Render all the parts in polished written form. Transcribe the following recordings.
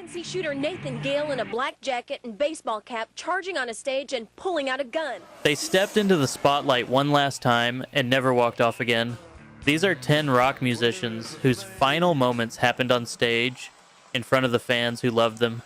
See shooter Nathan Gale in a black jacket and baseball cap charging on a stage and pulling out a gun. They stepped into the spotlight one last time and never walked off again. These are 10 rock musicians whose final moments happened on stage in front of the fans who loved them.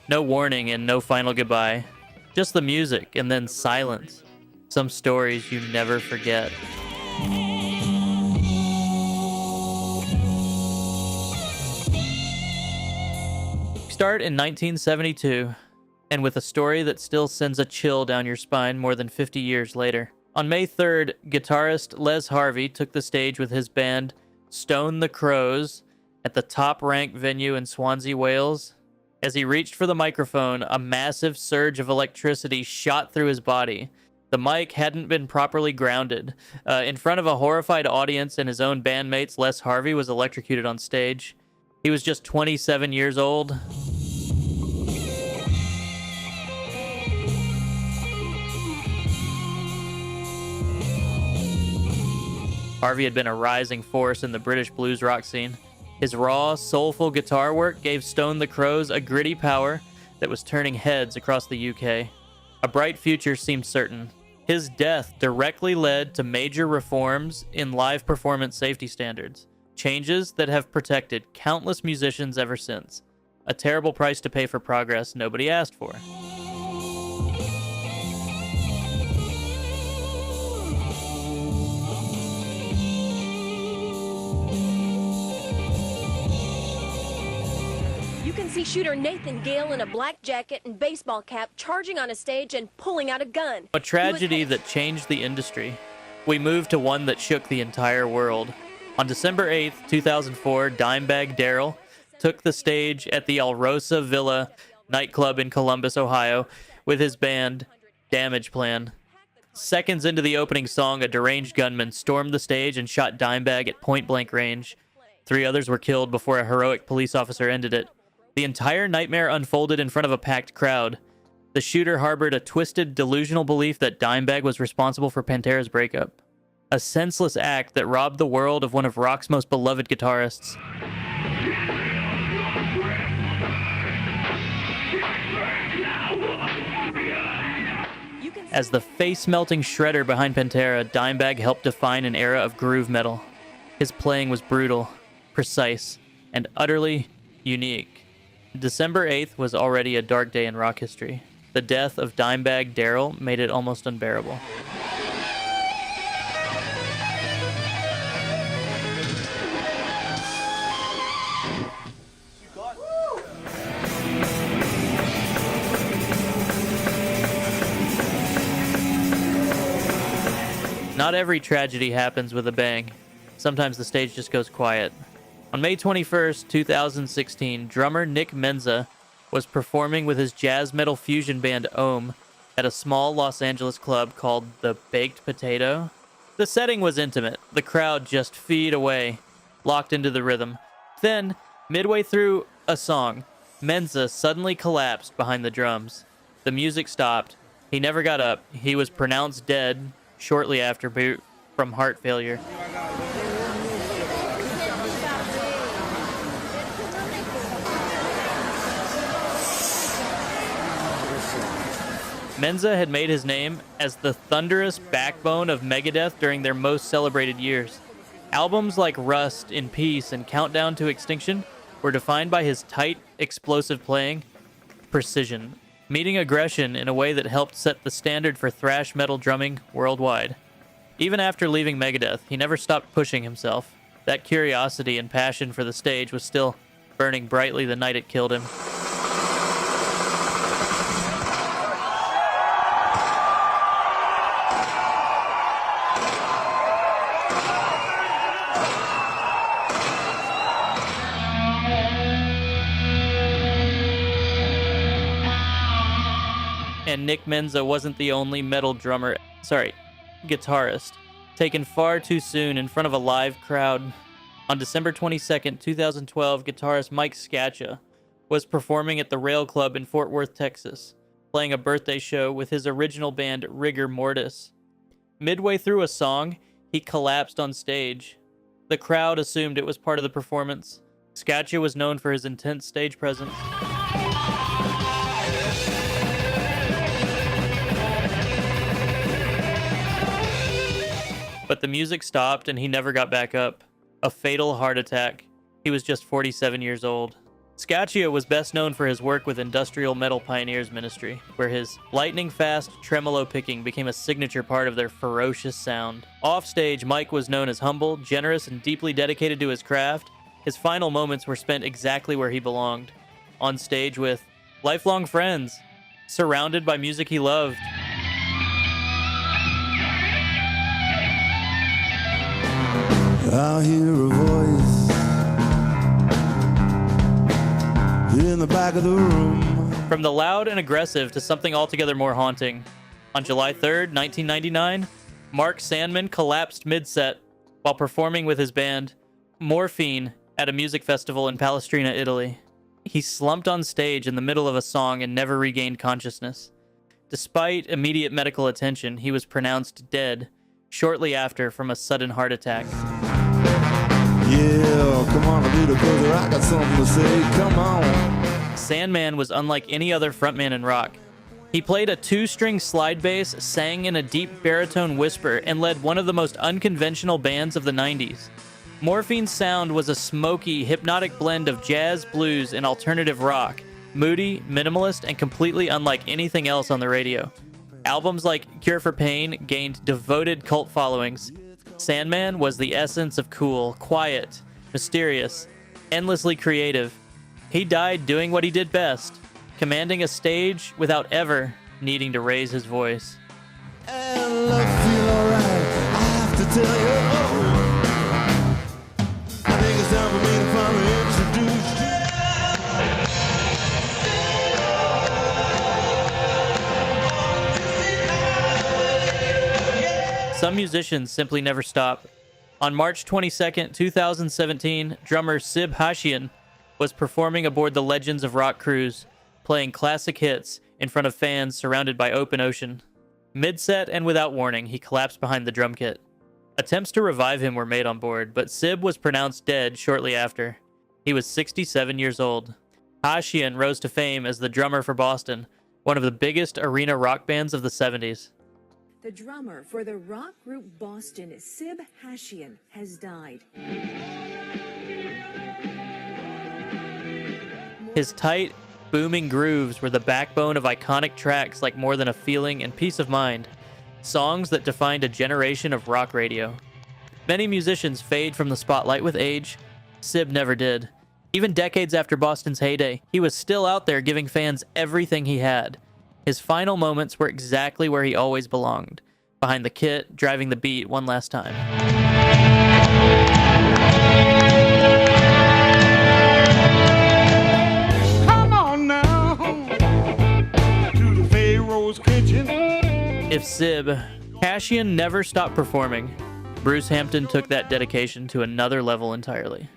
No warning and no final goodbye. Just the music and then silence. Some stories you never forget. Start in 1972, and with a story that still sends a chill down your spine more than 50 years later. On May 3rd, guitarist Les Harvey took the stage with his band Stone the Crows at the top-ranked venue in Swansea, Wales. As he reached for the microphone, a massive surge of electricity shot through his body. The mic hadn't been properly grounded. In front of a horrified audience and his own bandmates, Les Harvey was electrocuted on stage. He was just 27 years old. Harvey had been a rising force in the British blues rock scene. His raw, soulful guitar work gave Stone the Crows a gritty power that was turning heads across the UK. A bright future seemed certain. His death directly led to major reforms in live performance safety standards, changes that have protected countless musicians ever since. A terrible price to pay for progress nobody asked for. You can see shooter Nathan Gale in a black jacket and baseball cap charging on a stage and pulling out a gun. A tragedy that changed the industry. We moved to one that shook the entire world. On December 8th, 2004, Dimebag Darrell took the stage at the Alrosa Villa nightclub in Columbus, Ohio, with his band, Damageplan. Seconds into the opening song, a deranged gunman stormed the stage and shot Dimebag at point-blank range. 3 others were killed before a heroic police officer ended it. The entire nightmare unfolded in front of a packed crowd. The shooter harbored a twisted, delusional belief that Dimebag was responsible for Pantera's breakup. A senseless act that robbed the world of one of rock's most beloved guitarists. As the face-melting shredder behind Pantera, Dimebag helped define an era of groove metal. His playing was brutal, precise, and utterly unique. December 8th was already a dark day in rock history. The death of Dimebag Darrell made it almost unbearable. Not every tragedy happens with a bang. Sometimes the stage just goes quiet. On May 21st, 2016, drummer Nick Menza was performing with his jazz metal fusion band Ohm at a small Los Angeles club called the Baked Potato. The setting was intimate, the crowd just feet away, locked into the rhythm. Then, midway through a song, Menza suddenly collapsed behind the drums. The music stopped. He never got up. He was pronounced dead shortly after from heart failure. Menza had made his name as the thunderous backbone of Megadeth during their most celebrated years. Albums like Rust, In Peace, and Countdown to Extinction were defined by his tight, explosive playing, precision, meeting aggression in a way that helped set the standard for thrash metal drumming worldwide. Even after leaving Megadeth, he never stopped pushing himself. That curiosity and passion for the stage was still burning brightly the night it killed him. And Nick Menza wasn't the only metal guitarist, taken far too soon in front of a live crowd. On December 22nd, 2012, guitarist Mike Scaccia was performing at the Rail Club in Fort Worth, Texas, playing a birthday show with his original band Rigor Mortis. Midway through a song, he collapsed on stage. The crowd assumed it was part of the performance. Scaccia was known for his intense stage presence. But the music stopped and he never got back up. A fatal heart attack. He was just 47 years old. Scaccia was best known for his work with Industrial Metal Pioneers Ministry, where his lightning-fast tremolo picking became a signature part of their ferocious sound. Offstage, Mike was known as humble, generous, and deeply dedicated to his craft. His final moments were spent exactly where he belonged, on stage with lifelong friends, surrounded by music he loved. I hear a voice in the back of the room. From the loud and aggressive to something altogether more haunting. On July 3rd, 1999, Mark Sandman collapsed mid-set while performing with his band, Morphine, at a music festival in Palestrina, Italy. He slumped on stage in the middle of a song and never regained consciousness. Despite immediate medical attention, he was pronounced dead shortly after from a sudden heart attack. Yeah, come on, little brother, I got something to say, come on. Sandman was unlike any other frontman in rock. He played a 2-string slide bass, sang in a deep baritone whisper, and led one of the most unconventional bands of the 90s. Morphine's sound was a smoky, hypnotic blend of jazz, blues, and alternative rock, moody, minimalist, and completely unlike anything else on the radio. Albums like Cure for Pain gained devoted cult followings. Sandman was the essence of cool, quiet, mysterious, endlessly creative. He died doing what he did best, commanding a stage without ever needing to raise his voice. And I feel alright, I have to tell you. I think it's time for me to finally introduce you. Some musicians simply never stop. On March 22nd, 2017, drummer Sib Hashian was performing aboard the Legends of Rock cruise, playing classic hits in front of fans surrounded by open ocean. Mid-set and without warning, he collapsed behind the drum kit. Attempts to revive him were made on board, but Sib was pronounced dead shortly after. He was 67 years old. Hashian rose to fame as the drummer for Boston, one of the biggest arena rock bands of the 70s. The drummer for the rock group Boston, Sib Hashian, has died. His tight, booming grooves were the backbone of iconic tracks like More Than a Feeling and Peace of Mind, songs that defined a generation of rock radio. Many musicians fade from the spotlight with age. Sib never did. Even decades after Boston's heyday, he was still out there giving fans everything he had. His final moments were exactly where he always belonged, behind the kit, driving the beat one last time. Come on now, to the Pharaoh's kitchen. If Sib Hashian never stopped performing, Bruce Hampton took that dedication to another level entirely.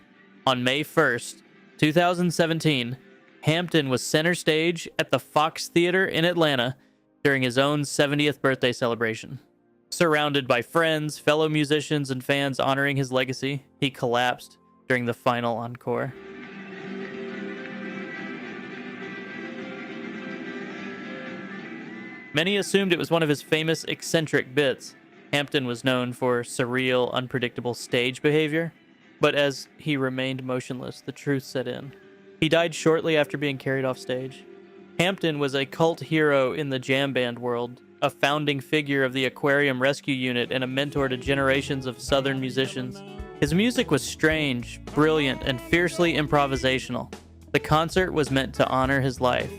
On May 1st, 2017, Hampton was center stage at the Fox Theater in Atlanta during his own 70th birthday celebration. Surrounded by friends, fellow musicians, and fans honoring his legacy, he collapsed during the final encore. Many assumed it was one of his famous eccentric bits. Hampton was known for surreal, unpredictable stage behavior, but as he remained motionless, the truth set in. He died shortly after being carried off stage. Hampton was a cult hero in the jam band world, a founding figure of the Aquarium Rescue Unit and a mentor to generations of Southern musicians. His music was strange, brilliant, and fiercely improvisational. The concert was meant to honor his life.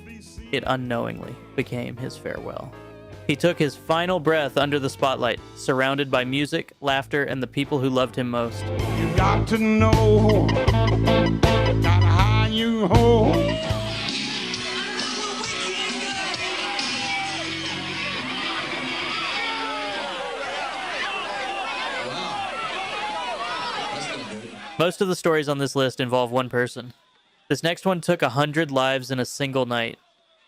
It unknowingly became his farewell. He took his final breath under the spotlight, surrounded by music, laughter, and the people who loved him most. You got to know, gotta hide you home. Most of the stories on this list involve one person. This next one took 100 lives in a single night.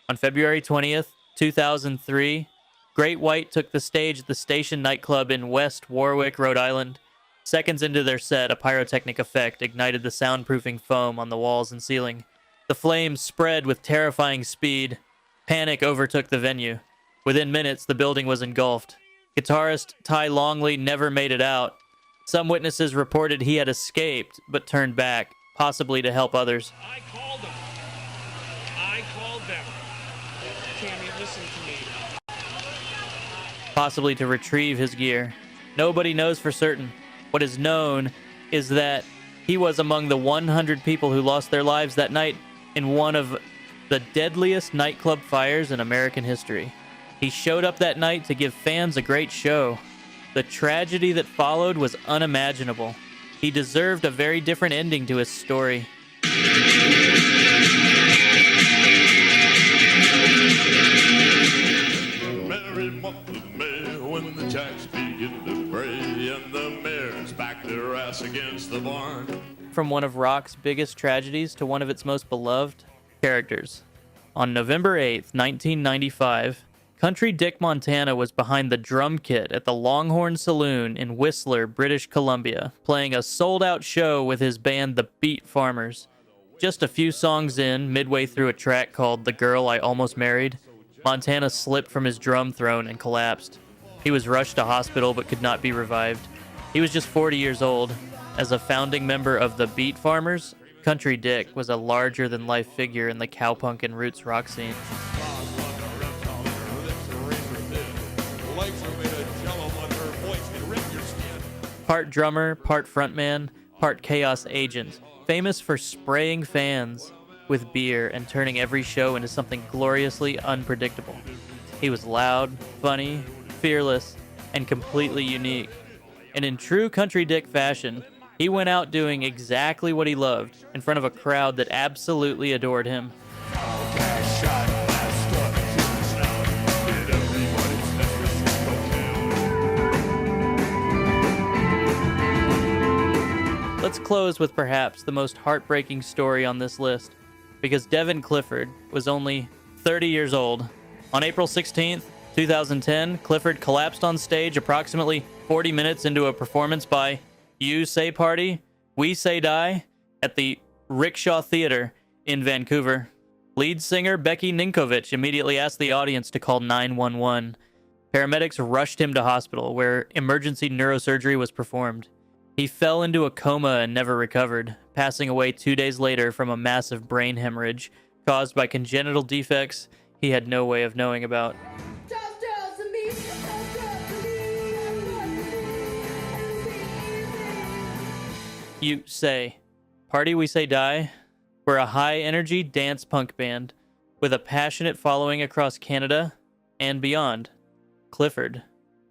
On February 20th, 2003, Great White took the stage at the Station nightclub in West Warwick, Rhode Island. Seconds into their set, a pyrotechnic effect ignited the soundproofing foam on the walls and ceiling. The flames spread with terrifying speed. Panic overtook the venue. Within minutes, the building was engulfed. Guitarist Ty Longley never made it out. Some witnesses reported he had escaped, but turned back, possibly to help others. I called them. I called them. Tammy, listen to me. Possibly to retrieve his gear. Nobody knows for certain. What is known is that he was among the 100 people who lost their lives that night in one of the deadliest nightclub fires in American history. He showed up that night to give fans a great show. The tragedy that followed was unimaginable. He deserved a very different ending to his story. Merry month of May, when the jacks begin to bray and the mares back their ass against the barn. From one of rock's biggest tragedies to one of its most beloved characters. On November 8th, 1995, Country Dick Montana was behind the drum kit at the Longhorn Saloon in Whistler, British Columbia, playing a sold-out show with his band The Beat Farmers. Just a few songs in, midway through a track called The Girl I Almost Married, Montana slipped from his drum throne and collapsed. He was rushed to hospital but could not be revived. He was just 40 years old. As a founding member of the Beat Farmers, Country Dick was a larger-than-life figure in the cowpunk and roots rock scene. Part drummer, part frontman, part chaos agent, famous for spraying fans with beer and turning every show into something gloriously unpredictable. He was loud, funny, fearless, and completely unique. And in true Country Dick fashion, he went out doing exactly what he loved in front of a crowd that absolutely adored him. Let's close with perhaps the most heartbreaking story on this list, because Devon Clifford was only 30 years old. On April 16th, 2010, Clifford collapsed on stage approximately 40 minutes into a performance by You Say Party, We Say Die at the Rickshaw Theater in Vancouver. Lead singer Becky Ninkovich immediately asked the audience to call 911. Paramedics rushed him to hospital, where emergency neurosurgery was performed. He fell into a coma and never recovered, passing away 2 days later from a massive brain hemorrhage caused by congenital defects he had no way of knowing about. You Say Party, We Say Die were a high-energy dance punk band with a passionate following across Canada and beyond. Clifford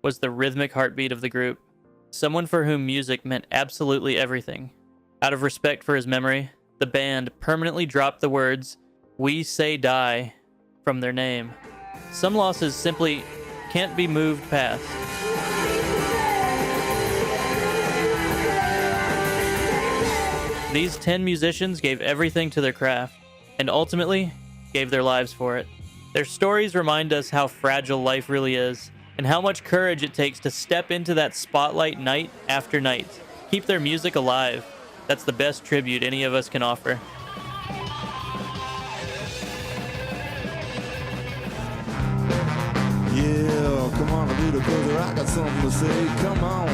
was the rhythmic heartbeat of the group, someone for whom music meant absolutely everything. Out of respect for his memory, the band permanently dropped the words, We Say Die, from their name. Some losses simply can't be moved past. These 10 musicians gave everything to their craft, and ultimately gave their lives for it. Their stories remind us how fragile life really is, and how much courage it takes to step into that spotlight night after night. Keep their music alive. That's the best tribute any of us can offer. Yeah, come on, little brother, I got something to say. Come on.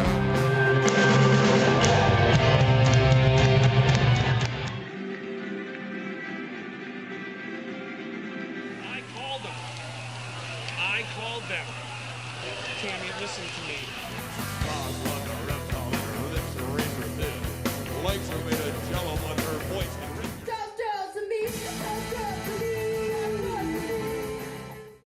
I called them. I called them. Tammy, listen to me.